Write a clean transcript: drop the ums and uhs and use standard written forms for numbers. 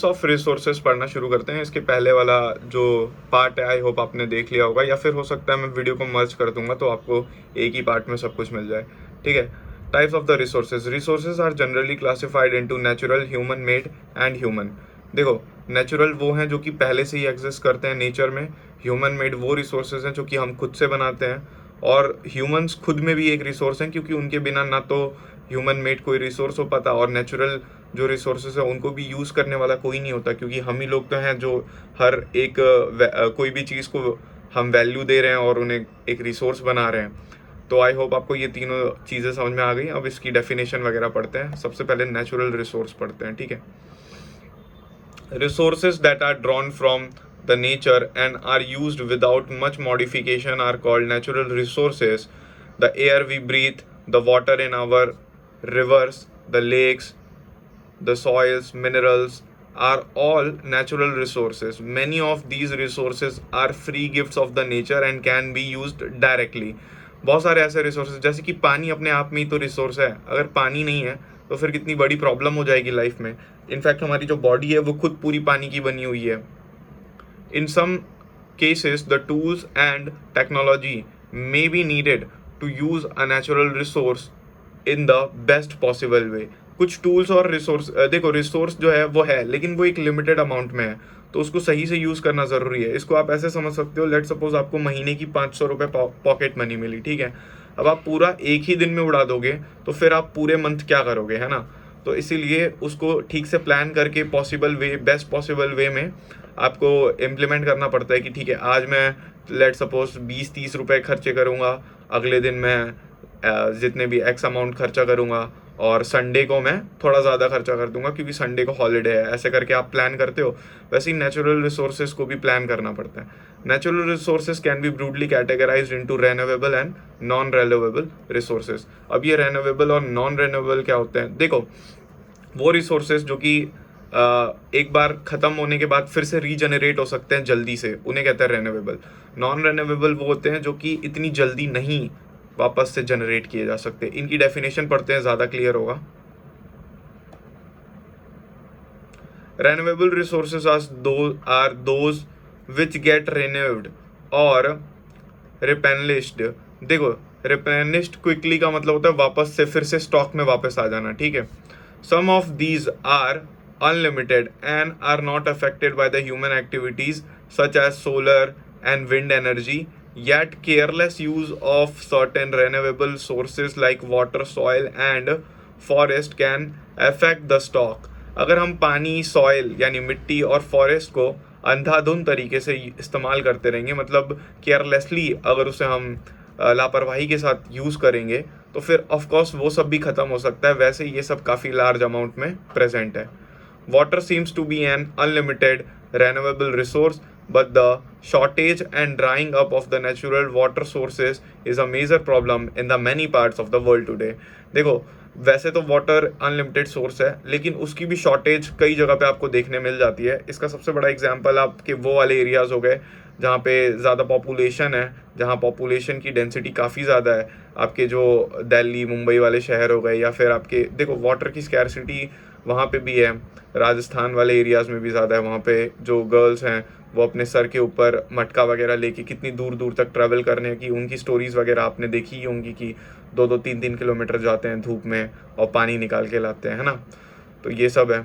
Of resources पढ़ना शुरू करते हैं। इसके पहले वाला जो पार्ट है आई होप आपने देख लिया होगा, या फिर हो सकता है मैं वीडियो को मर्ज कर दूंगा तो आपको एक ही पार्ट में सब कुछ मिल जाए। ठीक है। Types of the resources. Resources are generally classified into natural, human made and human. देखो, नेचुरल वो हैं जो कि पहले से ही एग्जिस्ट करते हैं नेचर में। ह्यूमन मेड वो रिसोर्सेज हैं जो कि हम खुद से बनाते हैं। और ह्यूमंस खुद में भी एक रिसोर्स हैं, क्योंकि उनके बिना ना तो ह्यूमन मेड कोई रिसोर्स हो पाता, और नेचुरल जो रिसोर्सेज है उनको भी यूज़ करने वाला कोई नहीं होता, क्योंकि हम ही लोग तो हैं जो हर एक कोई भी चीज़ को हम वैल्यू दे रहे हैं और उन्हें एक रिसोर्स बना रहे हैं। तो आई होप आपको ये तीनों चीज़ें समझ में आ गई। अब इसकी डेफिनेशन वगैरह पढ़ते हैं। सबसे पहले नेचुरल रिसोर्स पढ़ते हैं। ठीक है। Resources that are drawn from the nature and are used without much modification are called natural resources. The air we breathe, the water in our rivers, the lakes, the soils, minerals are all natural resources. Many of these resources are free gifts of the nature and can be used directly. बहुत सारे ऐसे resources, जैसे कि पानी अपने आप में ही तो रिसोर्स है। अगर पानी नहीं है तो फिर कितनी बड़ी प्रॉब्लम हो जाएगी लाइफ में। इनफैक्ट हमारी जो बॉडी है वो खुद पूरी पानी की बनी हुई है। In some cases, the tools and technology may be needed to use a natural resource in the best possible way. कुछ टूल्स और रिसोर्स, देखो रिसोर्स जो है वो है, लेकिन वो एक लिमिटेड अमाउंट में है, तो उसको सही से यूज़ करना ज़रूरी है। इसको आप ऐसे समझ सकते हो, लेट सपोज आपको महीने की 500 रुपये पॉकेट मनी मिली। ठीक है। अब आप पूरा एक ही दिन में उड़ा दोगे तो फिर आप पूरे मंथ क्या करोगे, है ना। तो इसीलिए उसको ठीक से प्लान करके possible way, best possible way में आपको इम्प्लीमेंट करना पड़ता है कि ठीक है, आज मैं लेट सपोज 20-30 रुपये खर्चे करूँगा, अगले दिन मैं जितने भी एक्स अमाउंट खर्चा करूँगा, और संडे को मैं थोड़ा ज़्यादा खर्चा कर दूंगा क्योंकि संडे को हॉलीडे है। ऐसे करके आप प्लान करते हो। वैसे ही नेचुरल रिसोर्सेज को भी प्लान करना पड़ता है। Natural resources can be broadly categorized into renewable and non renewable resources. अब ये रेन्यूएबल और नॉन रेन्यूएबल क्या होते हैं? देखो, वो रिसोर्सेज जो कि एक बार ख़त्म होने के बाद फिर से रीजनरेट हो सकते हैं जल्दी से, उन्हें कहते हैं रेन्यूएबल। नॉन रेन्यूएबल वो होते हैं जो कि इतनी जल्दी नहीं वापस से जनरेट किए जा सकते। इनकी डेफिनेशन पढ़ते हैं, ज़्यादा क्लियर होगा। Renewable resources are those which get renewed और रिपेनिश्ड। देखो, रिपेनिश्ड क्विकली का मतलब होता है वापस से फिर से स्टॉक में वापस आ जाना। ठीक है। Some of these are unlimited and are not affected by the human activities such as solar and wind energy, yet careless use of certain renewable sources like water, soil and forest can affect the stock. अगर हम पानी, soil यानी मिट्टी और forest को अंधाधुंध तरीके से इस्तेमाल करते रहेंगे, मतलब केयरलेसली अगर उसे हम लापरवाही के साथ यूज़ करेंगे, तो फिर ऑफकोर्स वो सब भी ख़त्म हो सकता है। वैसे ये सब काफ़ी लार्ज अमाउंट में प्रेजेंट है। Water seems to be an unlimited renewable resource, but the shortage and drying up of the natural water sources is a major problem in the many parts of the world today. देखो, वैसे तो water unlimited source है, लेकिन उसकी भी shortage कई जगह पे आपको देखने मिल जाती है। इसका सबसे बड़ा एग्जांपल आपके वो वाले एरियाज़ हो गए जहाँ पे ज़्यादा पॉपुलेशन है, जहाँ पॉपुलेशन की डेंसिटी काफ़ी ज़्यादा है। आपके जो दिल्ली, मुंबई वाले शहर हो गए, या फिर आपके देखो वाटर की स्कैरसिटी वहाँ पे भी है। राजस्थान वाले एरियाज़ में भी ज़्यादा है। वहाँ पे जो गर्ल्स हैं वो अपने सर के ऊपर मटका वगैरह लेके कितनी दूर दूर तक ट्रैवल करने की, उनकी स्टोरीज़ वगैरह आपने देखी ही होंगी कि 2-2, 3-3 किलोमीटर जाते हैं धूप में और पानी निकाल के लाते हैं, है ना। तो ये सब है।